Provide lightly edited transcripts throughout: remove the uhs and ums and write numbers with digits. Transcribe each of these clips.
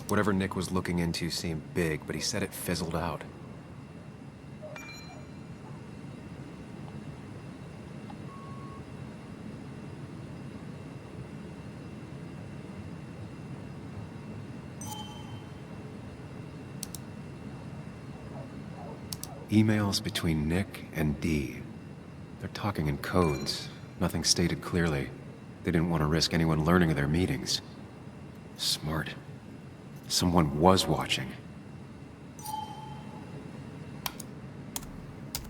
Whatever Nick was looking into seemed big, but he said it fizzled out. Emails between Nick and Dee. They're talking in codes. Nothing stated clearly. They didn't want to risk anyone learning of their meetings. Smart. Someone was watching.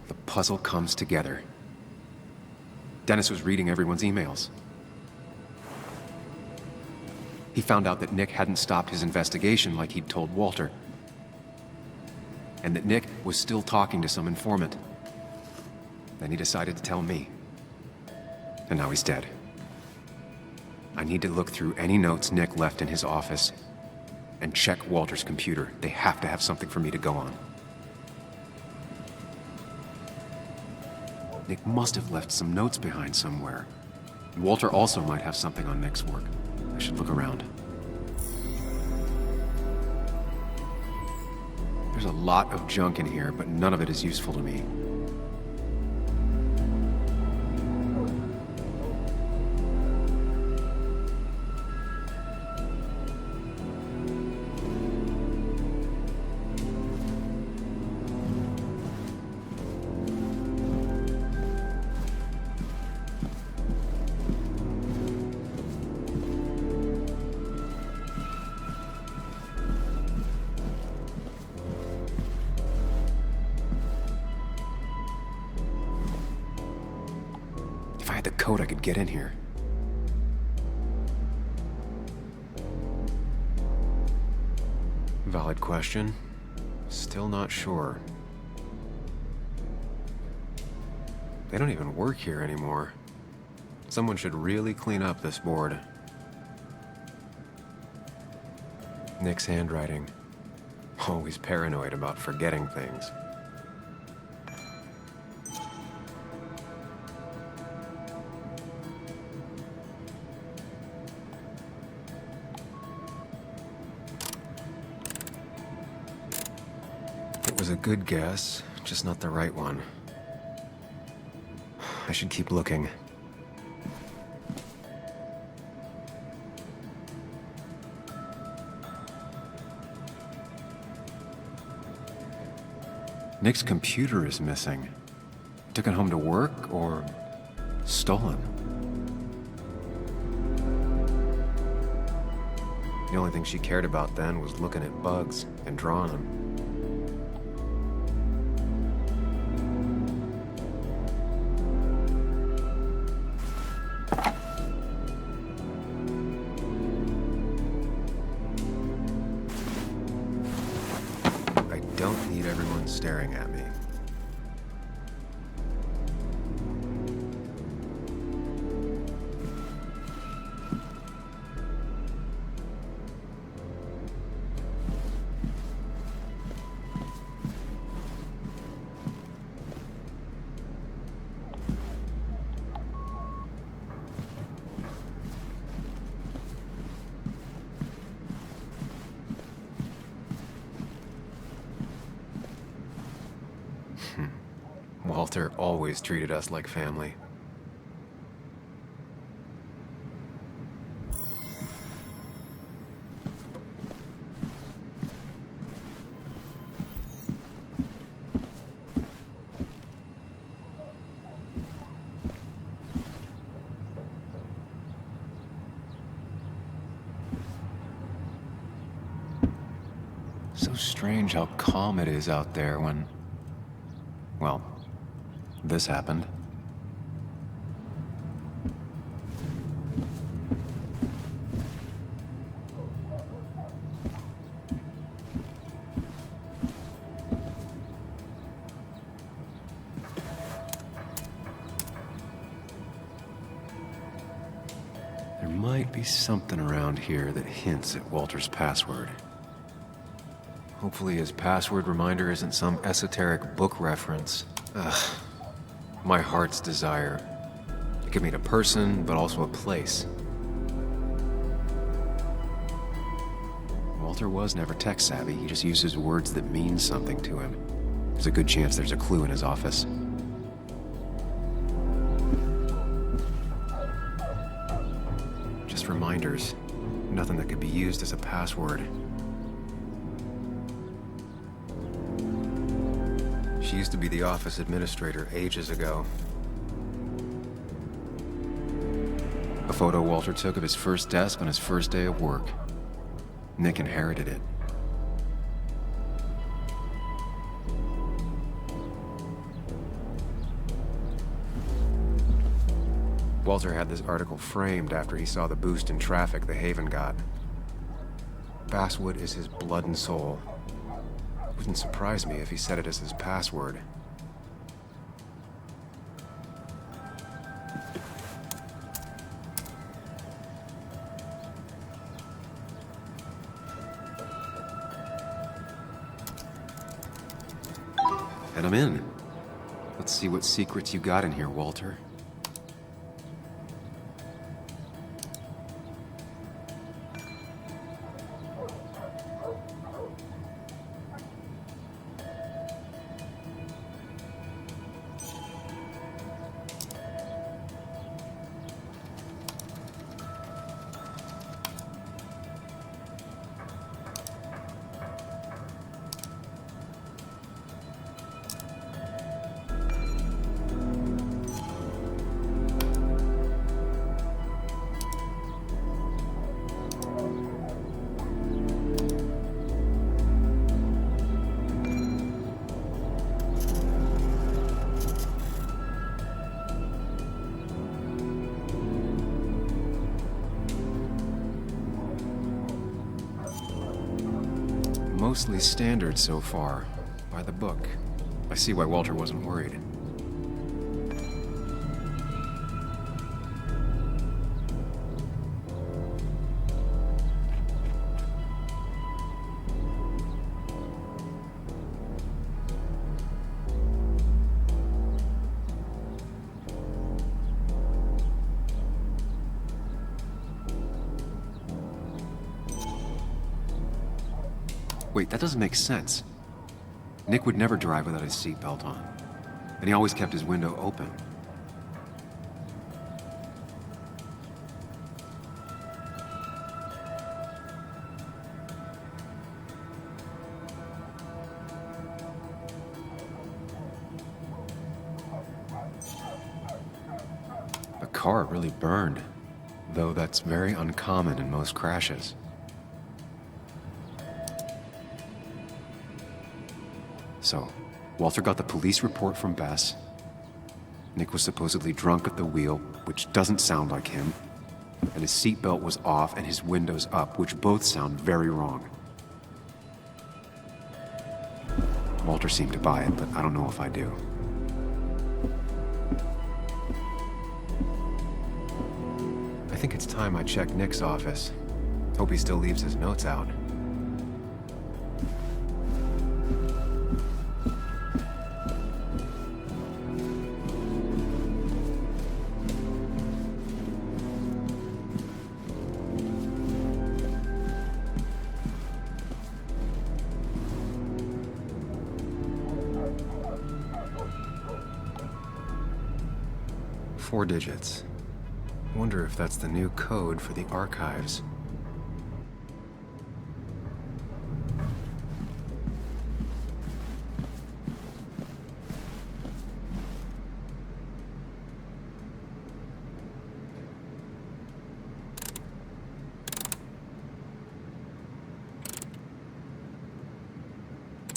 The puzzle comes together. Dennis was reading everyone's emails. He found out that Nick hadn't stopped his investigation like he'd told Walter. And that Nick was still talking to some informant. Then he decided to tell me. And now he's dead. I need to look through any notes Nick left in his office and check Walter's computer. They have to have something for me to go on. Nick must have left some notes behind somewhere. Walter also might have something on Nick's work. I should look around. There's a lot of junk in here, but none of it is useful to me. If I had the code, I could get in here. Valid question. Still not sure. They don't even work here anymore. Someone should really clean up this board. Nick's handwriting. Always paranoid about forgetting things. It was a good guess, just not the right one. I should keep looking. Nick's computer is missing. Took it home to work or stolen? The only thing she cared about then was looking at bugs and drawing them. I don't need everyone staring at me. Walter always treated us like family. So strange how calm it is out there when, well, this happened. There might be something around here that hints at Walter's password. Hopefully his password reminder isn't some esoteric book reference. Ugh. My heart's desire. It could mean a person, but also a place. Walter was never tech-savvy. He just uses words that mean something to him. There's a good chance there's a clue in his office. Just reminders. Nothing that could be used as a password. She used to be the office administrator ages ago. A photo Walter took of his first desk on his first day of work. Nick inherited it. Walter had this article framed after he saw the boost in traffic the Haven got. Basswood is his blood and soul. It wouldn't surprise me if he set it as his password. And I'm in. Let's see what secrets you got in here, Walter. Mostly standard so far, by the book. I see why Walter wasn't worried. Wait, that doesn't make sense. Nick would never drive without his seatbelt on. And he always kept his window open. The car really burned, though that's very uncommon in most crashes. So, Walter got the police report from Bess. Nick was supposedly drunk at the wheel, which doesn't sound like him. And his seatbelt was off and his windows up, which both sound very wrong. Walter seemed to buy it, but I don't know if I do. I think it's time I check Nick's office. Hope he still leaves his notes out. Four digits. Wonder if that's the new code for the archives.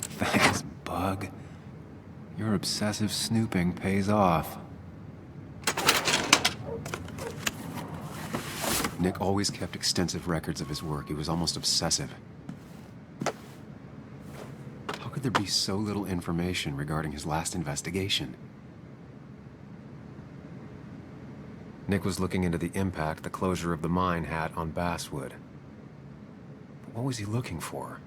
Thanks, Bug. Your obsessive snooping pays off. Nick always kept extensive records of his work. He was almost obsessive. How could there be so little information regarding his last investigation? Nick was looking into the impact the closure of the mine had on Basswood. But what was he looking for?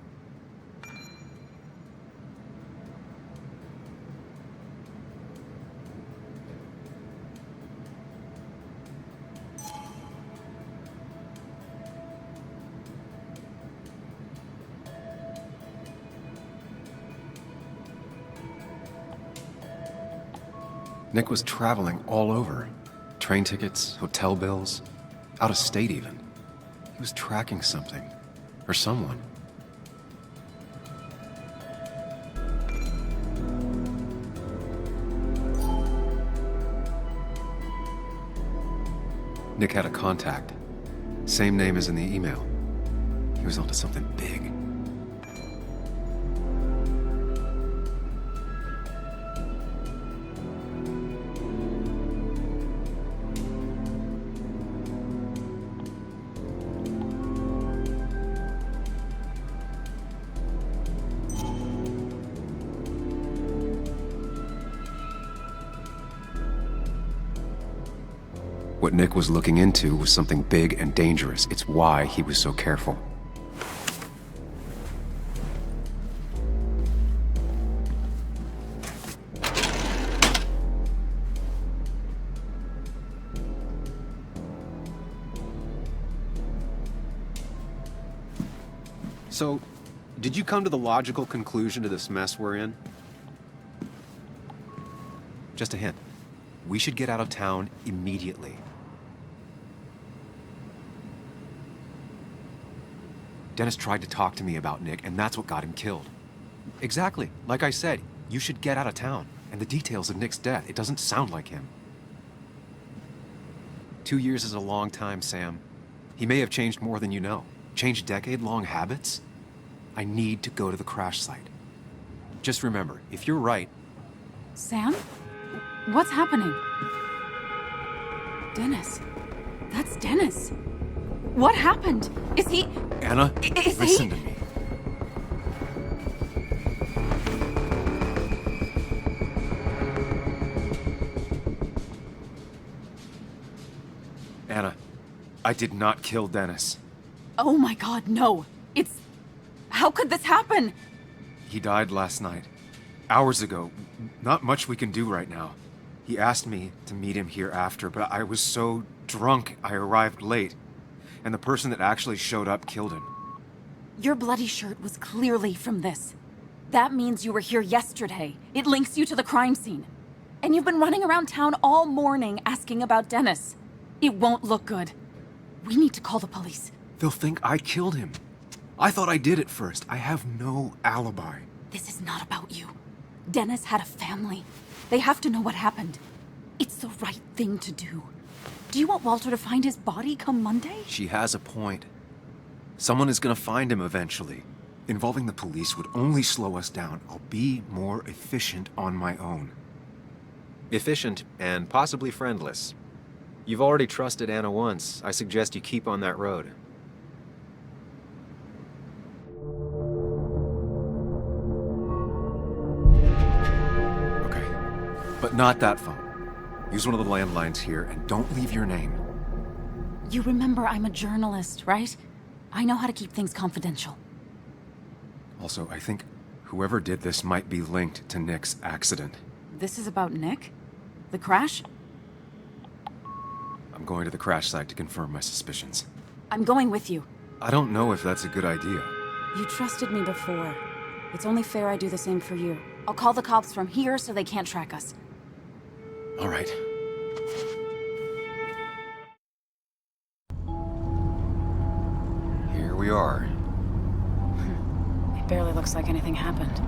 Nick was traveling all over. Train tickets, hotel bills, out of state even. He was tracking something. Or someone. Nick had a contact. Same name as in the email. He was onto something big. What Nick was looking into was something big and dangerous. It's why he was so careful. So, did you come to the logical conclusion to this mess we're in? Just a hint. We should get out of town immediately. Dennis tried to talk to me about Nick, and that's what got him killed. Exactly. Like I said, you should get out of town. And the details of Nick's death, it doesn't sound like him. 2 years is a long time, Sam. He may have changed more than you know. Changed decade-long habits? I need to go to the crash site. Just remember, if you're right... Sam? What's happening? Dennis. That's Dennis. What happened? Is he... Anna, listen to me. Anna, I did not kill Dennis. Oh my God, no. It's... How could this happen? He died last night. Hours ago. Not much we can do right now. He asked me to meet him here after, but I was so drunk I arrived late. And the person that actually showed up killed him. Your bloody shirt was clearly from this. That means you were here yesterday. It links you to the crime scene. And you've been running around town all morning asking about Dennis. It won't look good. We need to call the police. They'll think I killed him. I thought I did at first. I have no alibi. This is not about you. Dennis had a family. They have to know what happened. It's the right thing to do. Do you want Walter to find his body come Monday? She has a point. Someone is gonna find him eventually. Involving the police would only slow us down. I'll be more efficient on my own. Efficient and possibly friendless. You've already trusted Anna once. I suggest you keep on that road. Okay, but not that phone. Use one of the landlines here and don't leave your name. You remember I'm a journalist, right? I know how to keep things confidential. Also, I think whoever did this might be linked to Nick's accident. This is about Nick? The crash? I'm going to the crash site to confirm my suspicions. I'm going with you. I don't know if that's a good idea. You trusted me before. It's only fair I do the same for you. I'll call the cops from here so they can't track us. All right. Here we are. It barely looks like anything happened.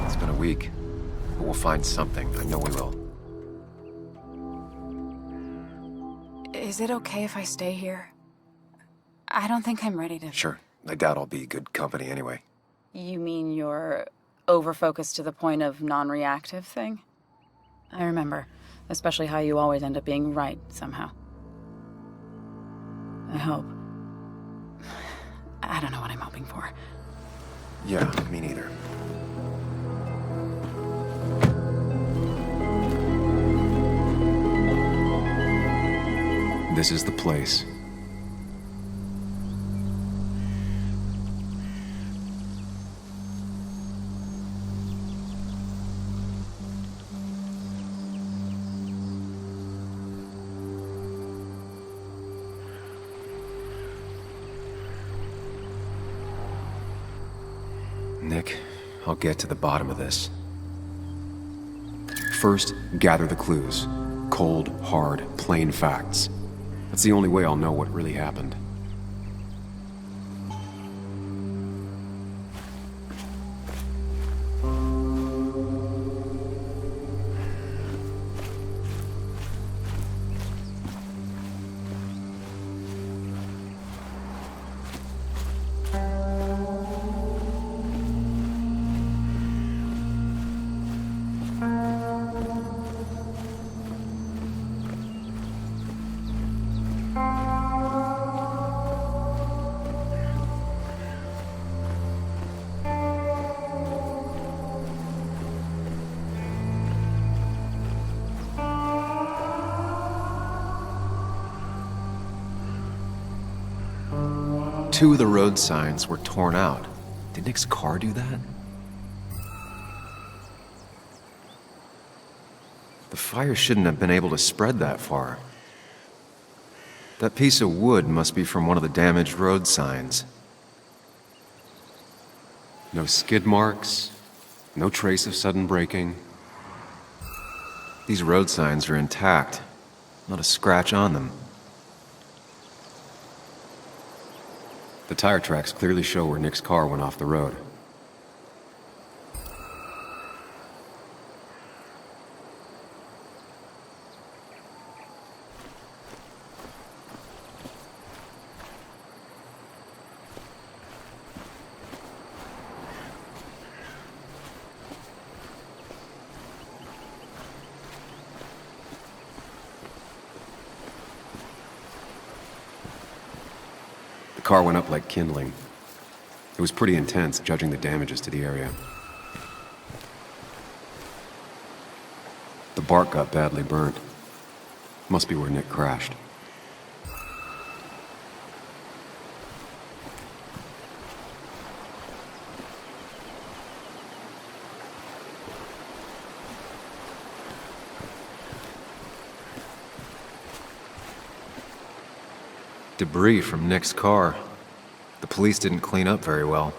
It's been a week, but we'll find something. I know we will. Is it okay if I stay here? I don't think I'm ready to... Sure. I doubt I'll be good company anyway. You mean you're over-focused to the point of non-reactive thing? I remember. Especially how you always end up being right, somehow. I hope. I don't know what I'm hoping for. Yeah, me neither. This is the place. Nick, I'll get to the bottom of this. First, gather the clues. Cold, hard, plain facts. That's the only way I'll know what really happened. Two of the road signs were torn out. Did Nick's car do that? The fire shouldn't have been able to spread that far. That piece of wood must be from one of the damaged road signs. No skid marks, no trace of sudden braking. These road signs are intact, not a scratch on them. The tire tracks clearly show where Nick's car went off the road. The car went up like kindling. It was pretty intense, judging the damages to the area. The bark got badly burnt. Must be where Nick crashed. Debris from Nick's car. The police didn't clean up very well.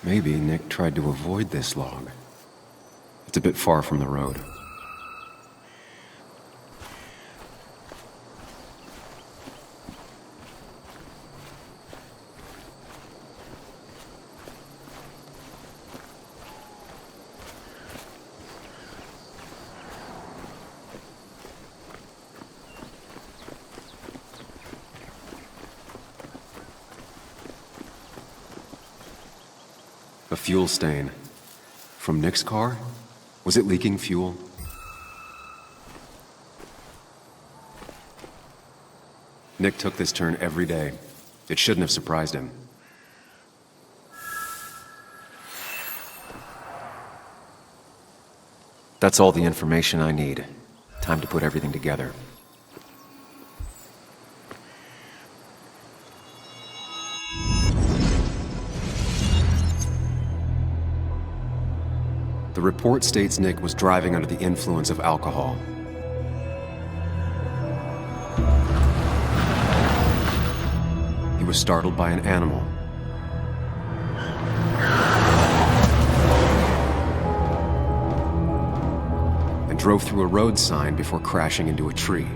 Maybe Nick tried to avoid this log. It's a bit far from the road. A fuel stain. From Nick's car? Was it leaking fuel? Nick took this turn every day. It shouldn't have surprised him. That's all the information I need. Time to put everything together. The report states Nick was driving under the influence of alcohol. He was startled by an animal. And drove through a road sign before crashing into a tree.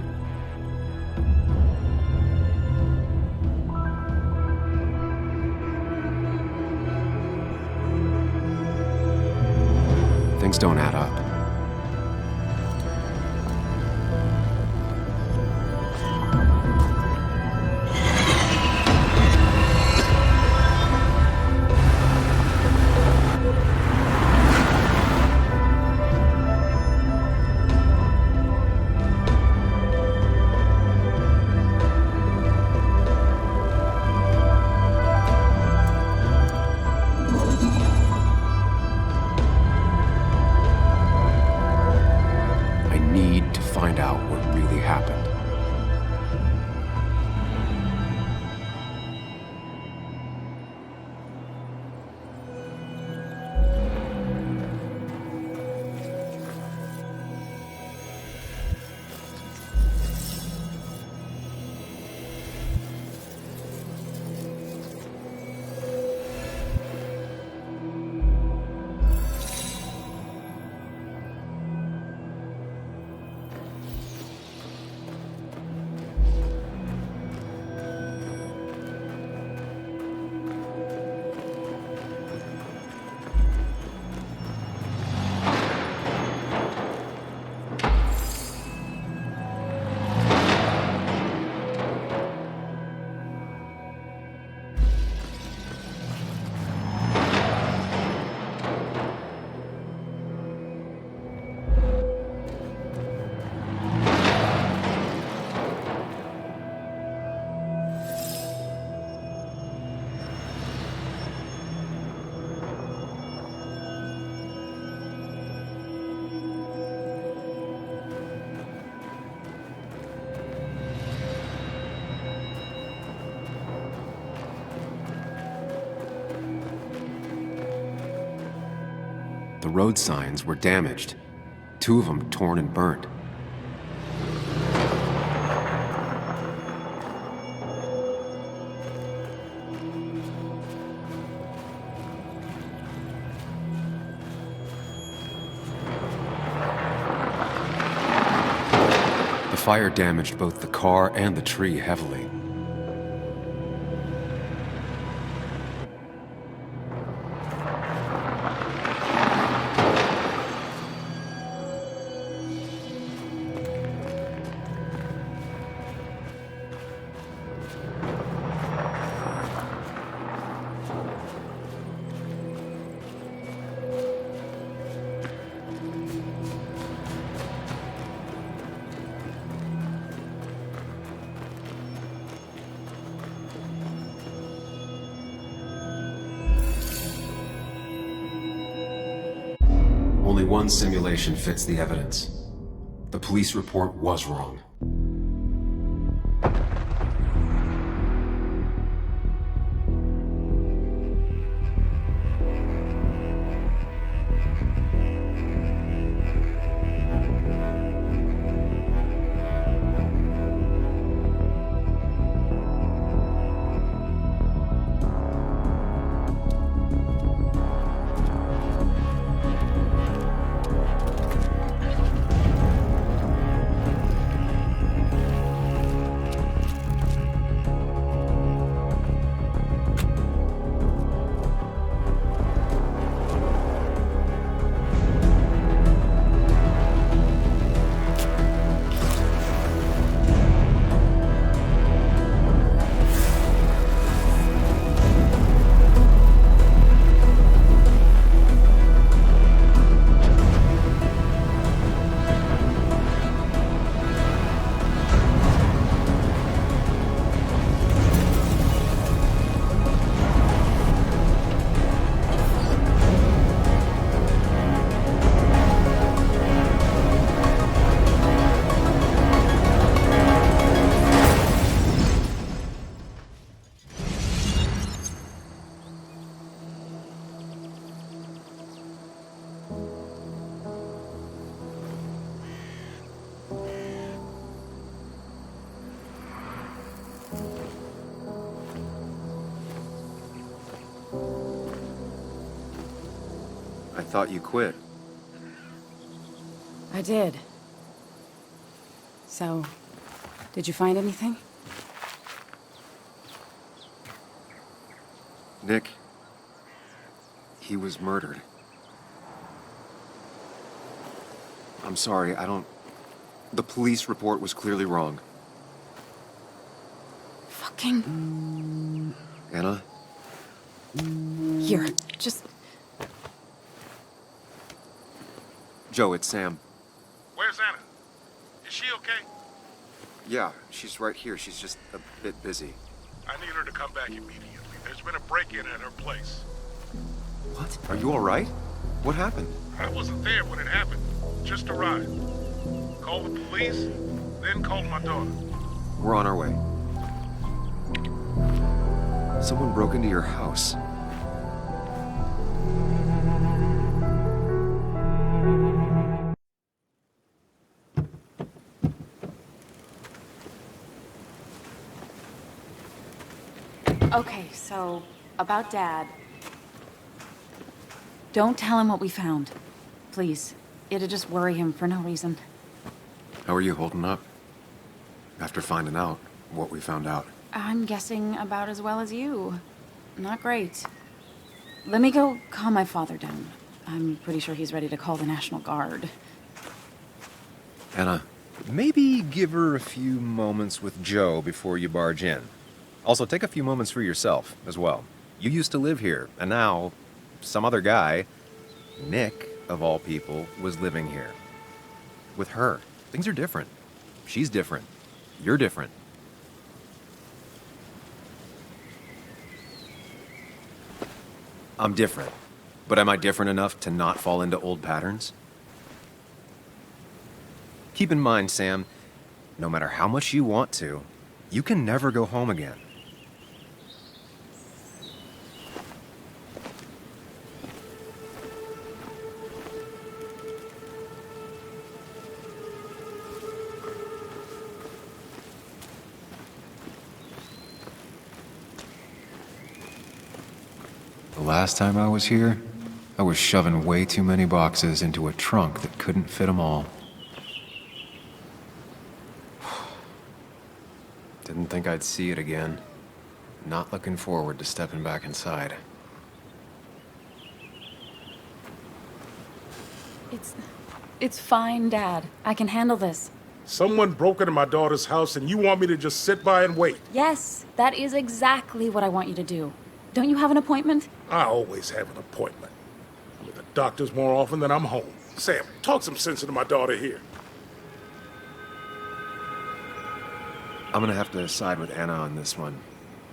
Things don't add up. road signs were damaged. 2 of them torn and burnt. The fire damaged both the car and the tree heavily. Only one simulation fits the evidence. The police report was wrong. I thought you quit. I did. So, did you find anything? Nick, he was murdered. I'm sorry, the police report was clearly wrong. Fucking... Anna? Here, just... Joe, it's Sam. Where's Anna? Is she okay? Yeah, she's right here. She's just a bit busy. I need her to come back immediately. There's been a break-in at her place. What? Are you all right? What happened? I wasn't there when it happened. Just arrived. Call the police, then call my daughter. We're on our way. Someone broke into your house. Okay, so, about Dad. Don't tell him what we found. Please. It'd just worry him for no reason. How are you holding up? After finding out what we found out. I'm guessing about as well as you. Not great. Let me go calm my father down. I'm pretty sure he's ready to call the National Guard. Anna, Maybe give her a few moments with Joe before you barge in. Also, take a few moments for yourself as well. You used to live here, and now some other guy, Nick, of all people, was living here. With her. Things are different. She's different. You're different. I'm different. But am I different enough to not fall into old patterns? Keep in mind, Sam, no matter how much you want to, you can never go home again. last time I was here, I was shoving way too many boxes into a trunk that couldn't fit them all. Didn't think I'd see it again. Not looking forward to stepping back inside. It's fine, Dad. I can handle this. Someone broke into my daughter's house and you want me to just sit by and wait? Yes, that is exactly what I want you to do. Don't you have an appointment? I always have an appointment. I'm at the doctor's more often than I'm home. Sam, talk some sense into my daughter here. I'm gonna have to side with Anna on this one.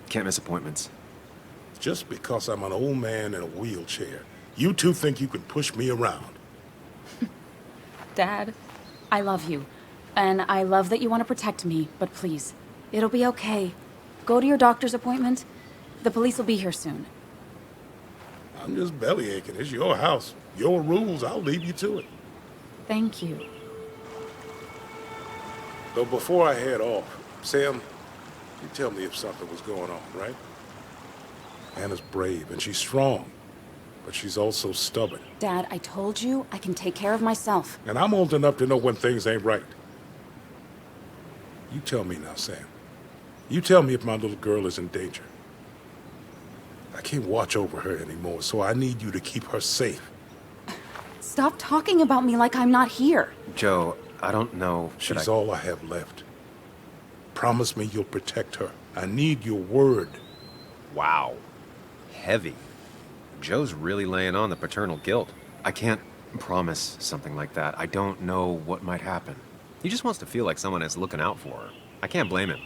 Can't miss appointments. Just because I'm an old man in a wheelchair, you two think you can push me around. Dad, I love you. And I love that you want to protect me, but please, it'll be okay. Go to your doctor's appointment. The police will be here soon. I'm just belly aching. It's your house. Your rules. I'll leave you to it. Thank you. Though before I head off, Sam, you tell me if something was going on, right? Anna's brave and she's strong, but she's also stubborn. Dad, I told you I can take care of myself. And I'm old enough to know when things ain't right. You tell me now, Sam. You tell me if my little girl is in danger. I can't watch over her anymore, so I need you to keep her safe. Stop talking about me like I'm not here. Joe, I don't know. She's all I have left. Promise me you'll protect her. I need your word. Wow. Heavy. Joe's really laying on the paternal guilt. I can't promise something like that. I don't know what might happen. He just wants to feel like someone is looking out for her. I can't blame him.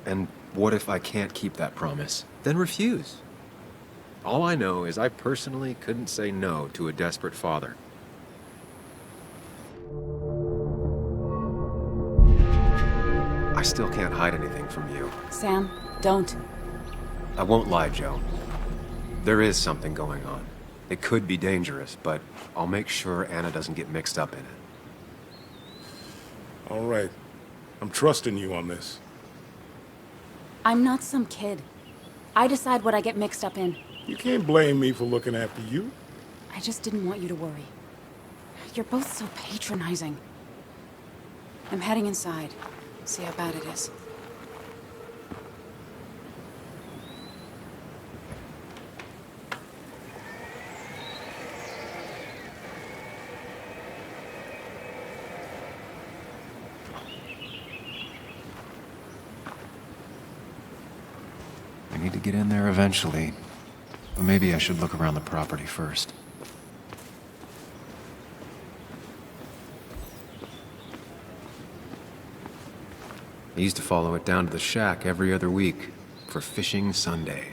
And what if I can't keep that promise? Then refuse. All I know is I personally couldn't say no to a desperate father. I still can't hide anything from you. Sam, don't. I won't lie, Joe. There is something going on. It could be dangerous, but I'll make sure Anna doesn't get mixed up in it. All right. I'm trusting you on this. I'm not some kid. I decide what I get mixed up in. You can't blame me for looking after you. I just didn't want you to worry. You're both so patronizing. I'm heading inside. See how bad it is. I need to get in there eventually, but maybe I should look around the property first. I used to follow it down to the shack every other week for Fishing Sunday.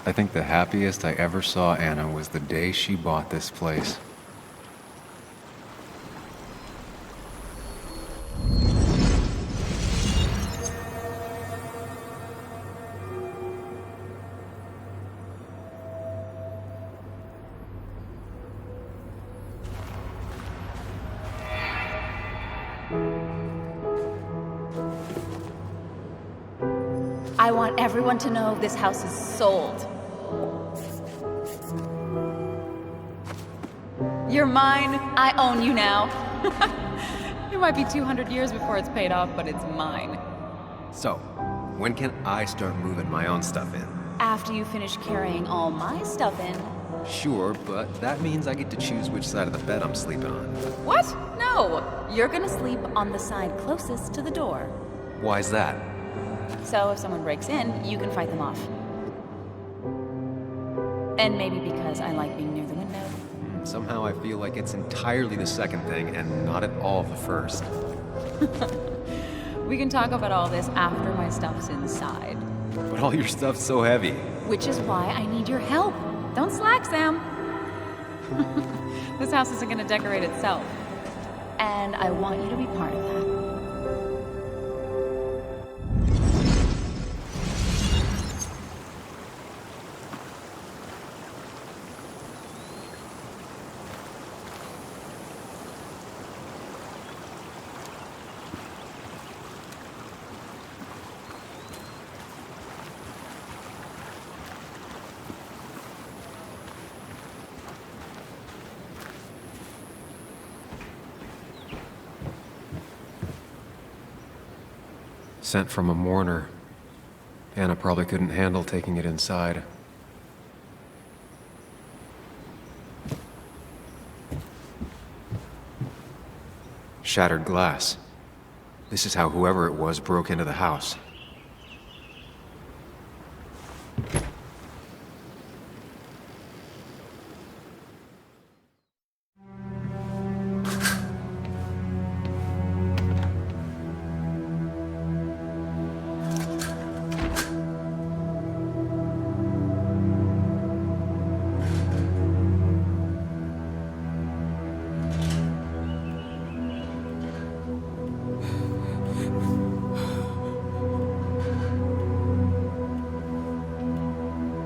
I think the happiest I ever saw Anna was the day she bought this place. I want everyone to know this house is sold. You're mine. I own you now. It might be 200 years before it's paid off, but it's mine. So, when can I start moving my own stuff in? After you finish carrying all my stuff in. Sure, but that means I get to choose which side of the bed I'm sleeping on. What? No. You're gonna sleep on the side closest to the door. Why's that? So if someone breaks in, you can fight them off. And maybe because I like being near the window. Somehow I feel like it's entirely the second thing and not at all the first. We can talk about all this after my stuff's inside. But all your stuff's so heavy. Which is why I need your help. Don't slack, Sam. This house isn't gonna decorate itself. And I want you to be part of that. Sent from a mourner. Anna probably couldn't handle taking it inside. Shattered glass. This is how whoever it was broke into the house.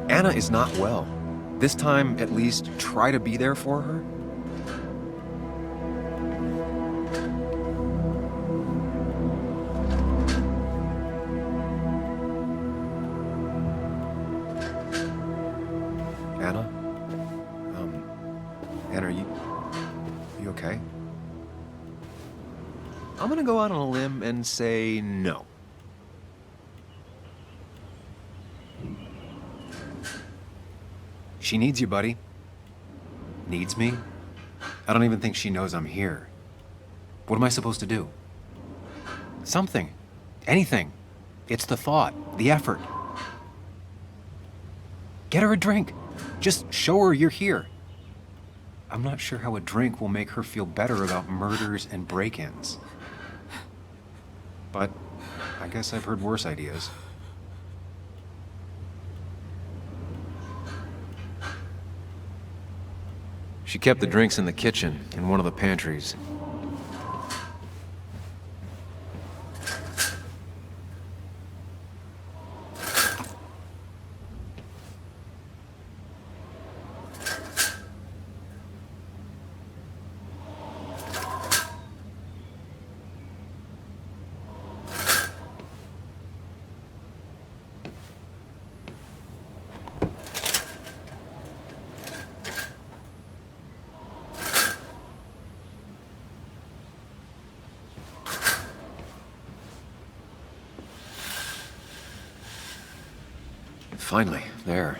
Anna is not well. This time, at least, try to be there for her. Anna? Anna, are you okay? I'm gonna go out on a limb and say no. She needs you, buddy. Needs me? I don't even think she knows I'm here. What am I supposed to do? Something. Anything. It's the thought, the effort. Get her a drink. Just show her you're here. I'm not sure how a drink will make her feel better about murders and break-ins. But I guess I've heard worse ideas. She kept the drinks in the kitchen, in one of the pantries. Finally, there.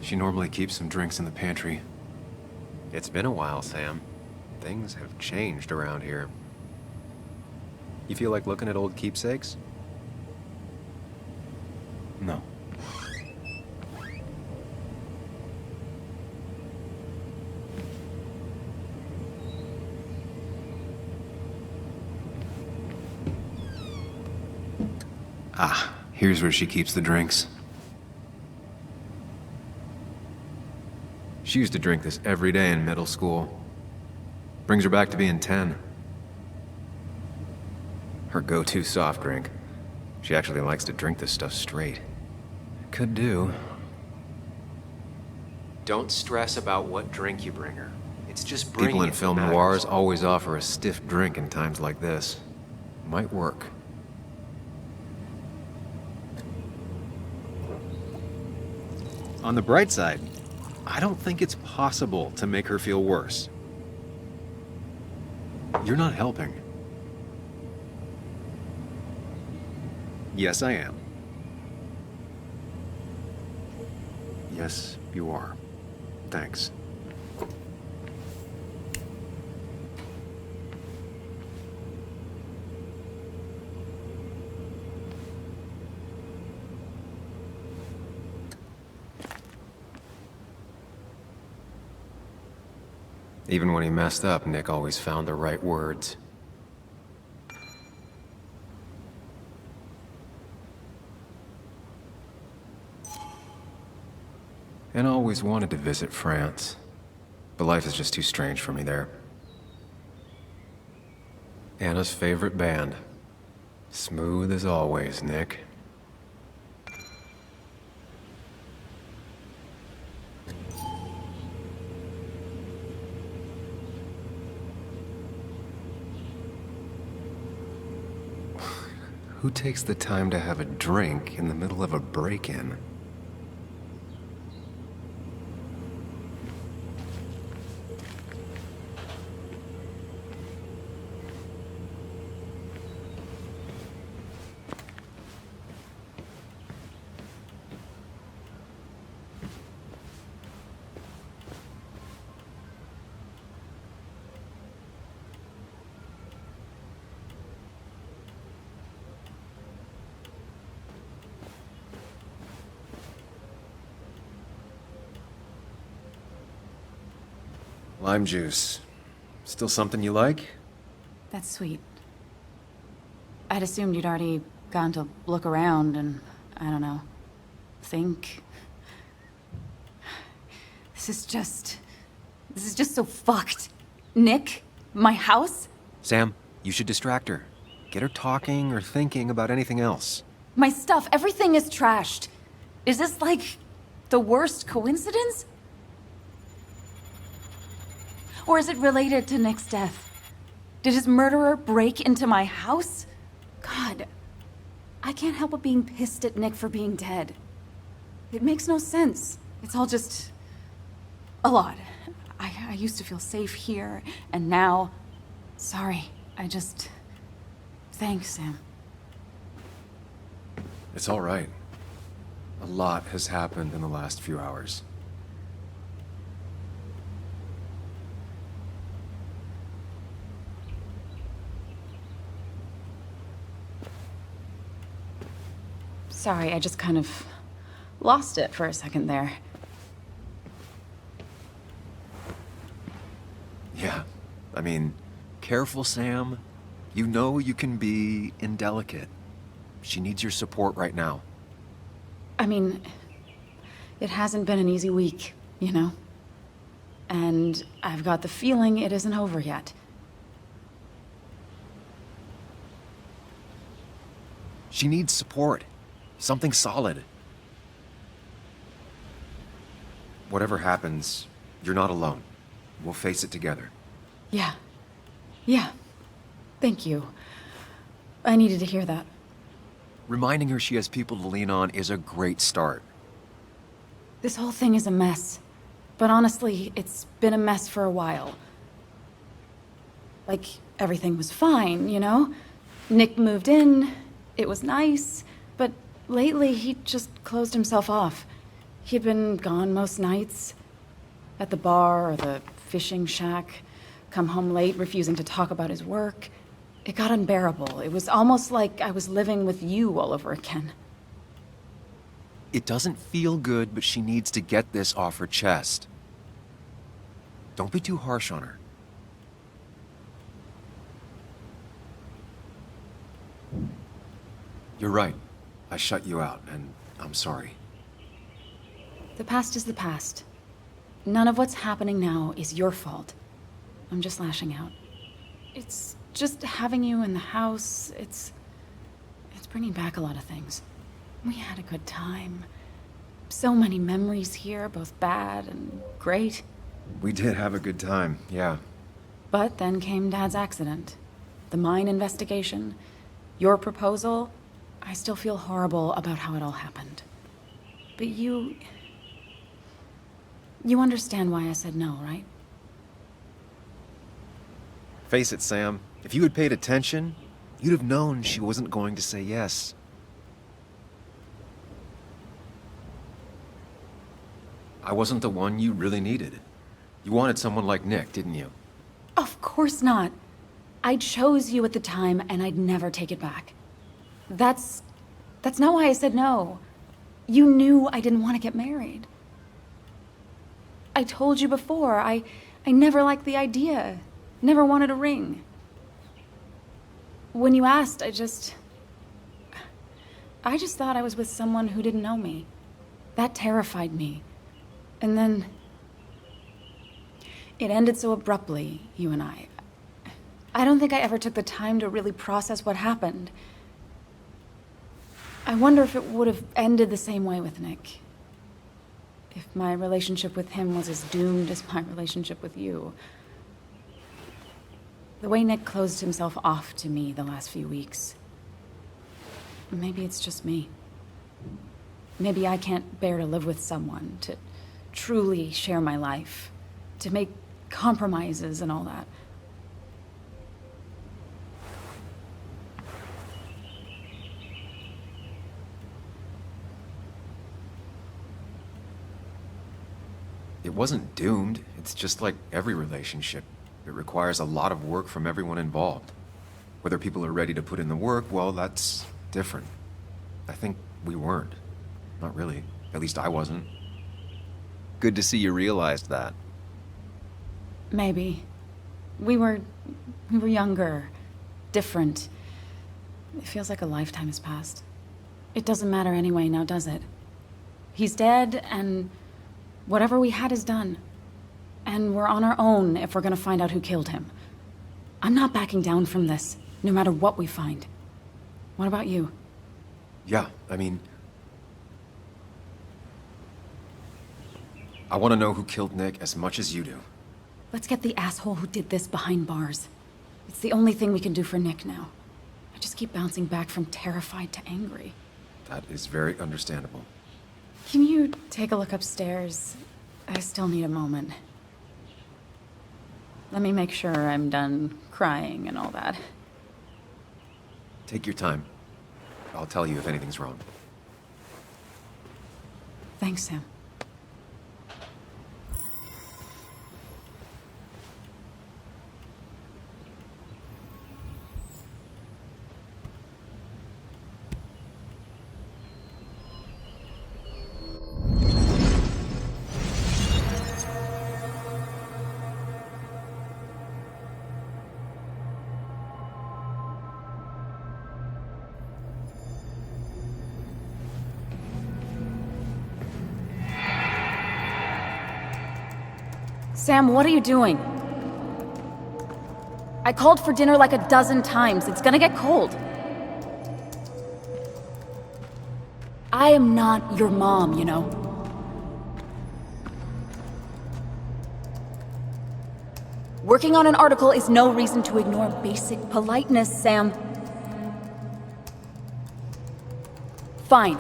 She normally keeps some drinks in the pantry. It's been a while, Sam. Things have changed around here. You feel like looking at old keepsakes? No. Ah, here's where she keeps the drinks. She used to drink this every day in middle school. Brings her back to being 10. Her go-to soft drink. She actually likes to drink this stuff straight. Could do. Don't stress about what drink you bring her. It's just bringing People in film noirs always offer a stiff drink in times like this. Might work. On the bright side, I don't think it's possible to make her feel worse. You're not helping. Yes, I am. Yes, you are. Thanks. Even when he messed up, Nick always found the right words. And always wanted to visit France. But life is just too strange for me there. Anna's favorite band. Smooth as always, Nick. Who takes the time to have a drink in the middle of a break-in? Lime juice. Still something you like? That's sweet. I'd assumed you'd already gone to look around and, I don't know, think. This is just so fucked. Nick? My house? Sam, you should distract her. Get her talking or thinking about anything else. My stuff, everything is trashed. Is this like the worst coincidence? Or is it related to Nick's death? Did his murderer break into my house? God, I can't help but being pissed at Nick for being dead. It makes no sense. It's all just a lot. I used to feel safe here, and now... Sorry, Thanks, Sam. It's all right. A lot has happened in the last few hours. Sorry, I just kind of lost it for a second there. Yeah, I mean, careful, Sam. You know you can be indelicate. She needs your support right now. I mean, it hasn't been an easy week, you know? And I've got the feeling it isn't over yet. She needs support. Something solid. Whatever happens, you're not alone. We'll face it together. Yeah. Yeah. Thank you. I needed to hear that. Reminding her she has people to lean on is a great start. This whole thing is a mess. But honestly, it's been a mess for a while. Like, everything was fine, you know? Nick moved in, it was nice, but lately he just closed himself off. He'd been gone most nights. At the bar or the fishing shack. Come home late, refusing to talk about his work. It got unbearable. It was almost like I was living with you all over again. It doesn't feel good, but she needs to get this off her chest. Don't be too harsh on her. You're right. I shut you out, and I'm sorry. The past is the past. None of what's happening now is your fault. I'm just lashing out. It's Just having you in the house, it's bringing back a lot of things. We had a good time. So many memories here, both bad and great. We did have a good time, yeah. But then came Dad's accident. The mine investigation. Your proposal. I still feel horrible about how it all happened. But you understand why I said no, right? Face it, Sam. If you had paid attention, you'd have known she wasn't going to say yes. I wasn't the one you really needed. You wanted someone like Nick, didn't you? Of course not. I chose you at the time, and I'd never take it back. That's not why I said no. You knew I didn't want to get married. I told you before, I never liked the idea. Never wanted a ring. When you asked, I just thought I was with someone who didn't know me. That terrified me. And then it ended so abruptly, you and I. I don't think I ever took the time to really process what happened. I wonder if it would have ended the same way with Nick. If my relationship with him was as doomed as my relationship with you. The way Nick closed himself off to me the last few weeks. Maybe it's just me. Maybe I can't bear to live with someone, to truly share my life, to make compromises and all that. It wasn't doomed. It's just like every relationship. It requires a lot of work from everyone involved. Whether people are ready to put in the work, well, that's different. I think we weren't. Not really. At least I wasn't. Good to see you realized that. Maybe. We were younger, different. It feels like a lifetime has passed. It doesn't matter anyway now, does it? He's dead, and whatever we had is done. And we're on our own if we're gonna find out who killed him. I'm not backing down from this, no matter what we find. What about you? Yeah, I mean... I want to know who killed Nick as much as you do. Let's get the asshole who did this behind bars. It's the only thing we can do for Nick now. I just keep bouncing back from terrified to angry. That is very understandable. Can you take a look upstairs? I still need a moment. Let me make sure I'm done crying and all that. Take your time. I'll tell you if anything's wrong. Thanks, Sam. Sam, what are you doing? I called for dinner like a dozen times. It's gonna get cold. I am not your mom, you know. Working on an article is no reason to ignore basic politeness, Sam. Fine.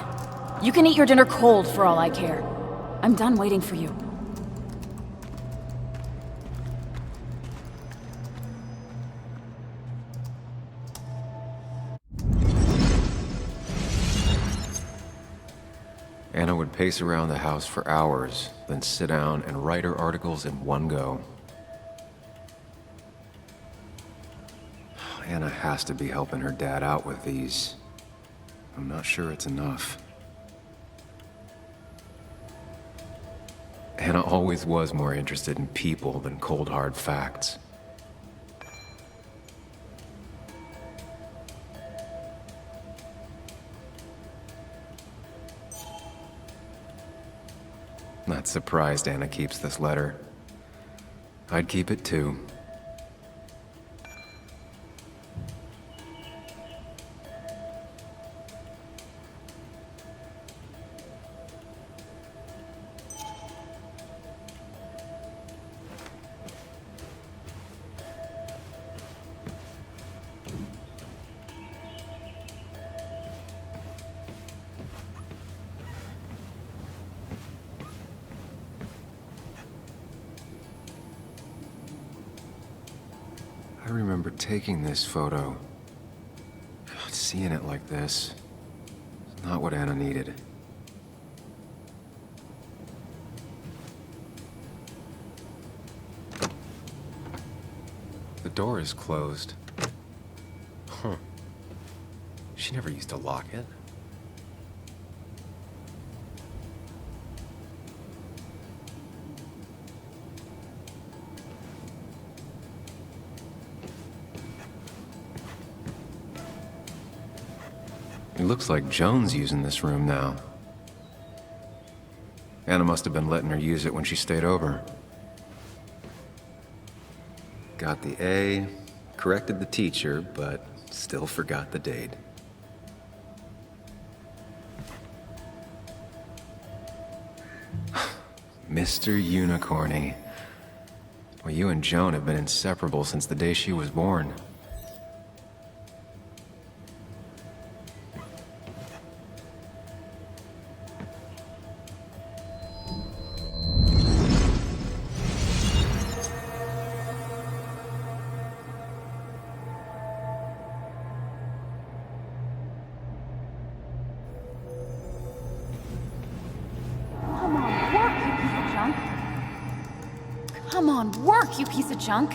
You can eat your dinner cold for all I care. I'm done waiting for you. Anna would pace around the house for hours, then sit down and write her articles in one go. Anna has to be helping her dad out with these. I'm not sure it's enough. Anna always was more interested in people than cold hard facts. Not surprised Anna keeps this letter. I'd keep it too. I remember taking this photo. God, seeing it like this. It's not what Anna needed. The door is closed. Huh. She never used to lock it. It looks like Joan's using this room now. Anna must have been letting her use it when she stayed over. Got the A, corrected the teacher, but still forgot the date. Mr. Unicorny. Well, you and Joan have been inseparable since the day she was born. Come on, work, you piece of junk!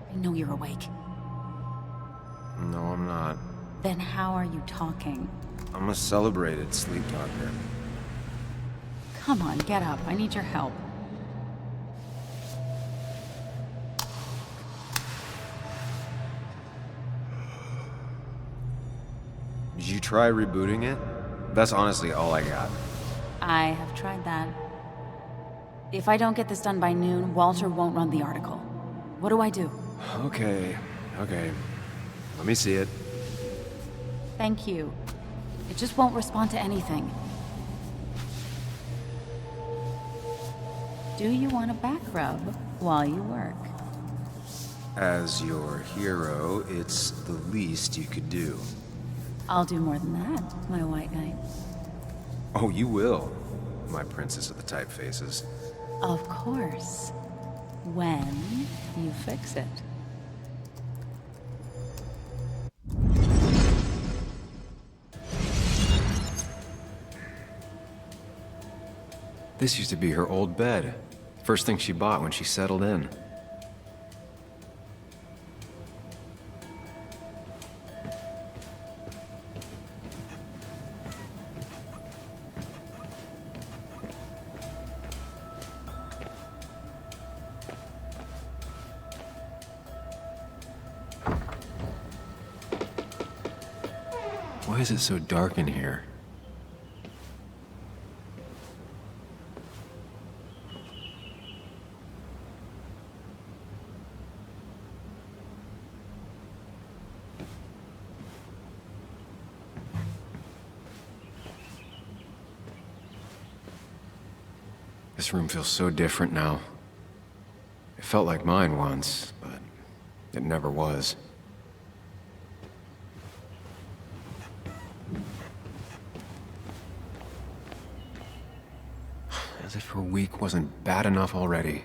I know you're awake. No, I'm not. Then how are you talking? I'm a celebrated sleep talker. Come on, get up. I need your help. Did you try rebooting it? That's honestly all I got. I have tried that. If I don't get this done by noon, Walter won't run the article. What do I do? Okay. Let me see it. Thank you. It just won't respond to anything. Do you want a back rub while you work? As your hero, it's the least you could do. I'll do more than that, my white knight. Oh, you will, my princess of the typefaces. Of course. When you fix it. This used to be her old bed. First thing she bought when she settled in. Why is it so dark in here? This room feels so different now. It felt like mine once, but it never was. As if her week wasn't bad enough already.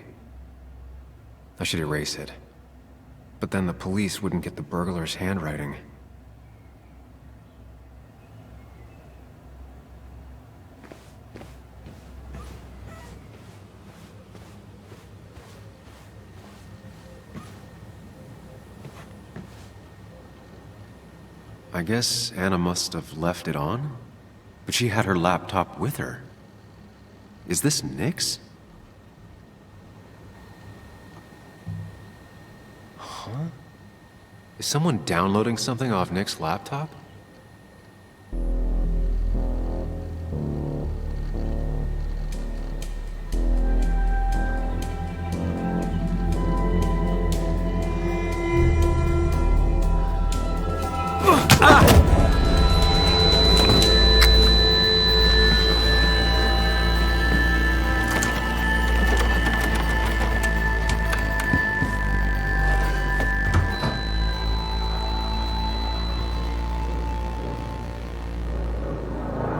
I should erase it. But then the police wouldn't get the burglar's handwriting. I guess Anna must have left it on, but she had her laptop with her. Is this Nick's? Huh? Is someone downloading something off Nick's laptop?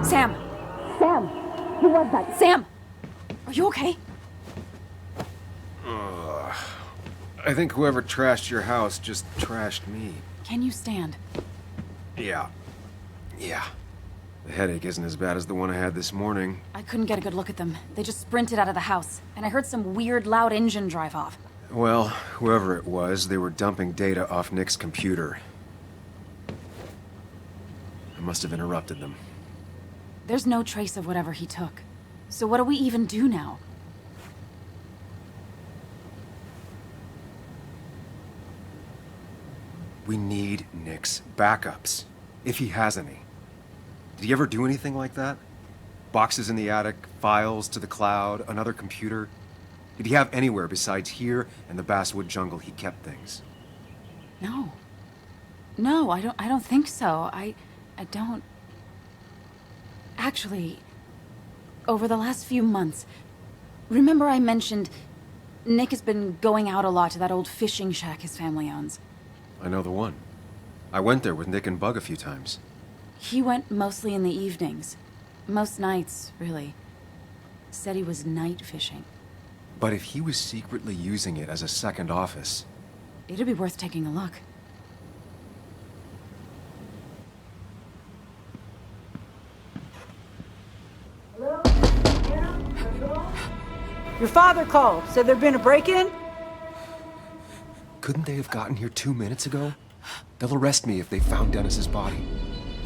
Sam! Sam! Who was that? Sam! Are you okay? I think whoever trashed your house just trashed me. Can you stand? Yeah. The headache isn't as bad as the one I had this morning. I couldn't get a good look at them. They just sprinted out of the house, and I heard some weird, loud engine drive off. Well, whoever it was, they were dumping data off Nick's computer. I must have interrupted them. There's no trace of whatever he took. So what do we even do now? We need Nick's backups, if he has any. Did he ever do anything like that? Boxes in the attic, files to the cloud, another computer? Did he have anywhere besides here and the basswood jungle he kept things? No. No, I don't think so. I don't... Actually, over the last few months, remember I mentioned Nick has been going out a lot to that old fishing shack his family owns. I know the one. I went there with Nick and Bug a few times. He went mostly in the evenings. Most nights, really. Said he was night fishing. But if he was secretly using it as a second office... It'd be worth taking a look. Hello? Anna? Your father called. Said there'd been a break-in? Couldn't they have gotten here 2 minutes ago? They'll arrest me if they found Dennis's body.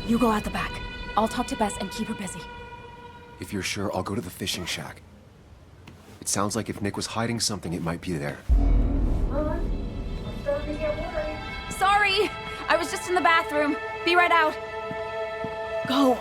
You go out the back. I'll talk to Bess and keep her busy. If you're sure, I'll go to the fishing shack. It sounds like if Nick was hiding something, it might be there. I'm starting to get worried. Sorry! I was just in the bathroom. Be right out. Go!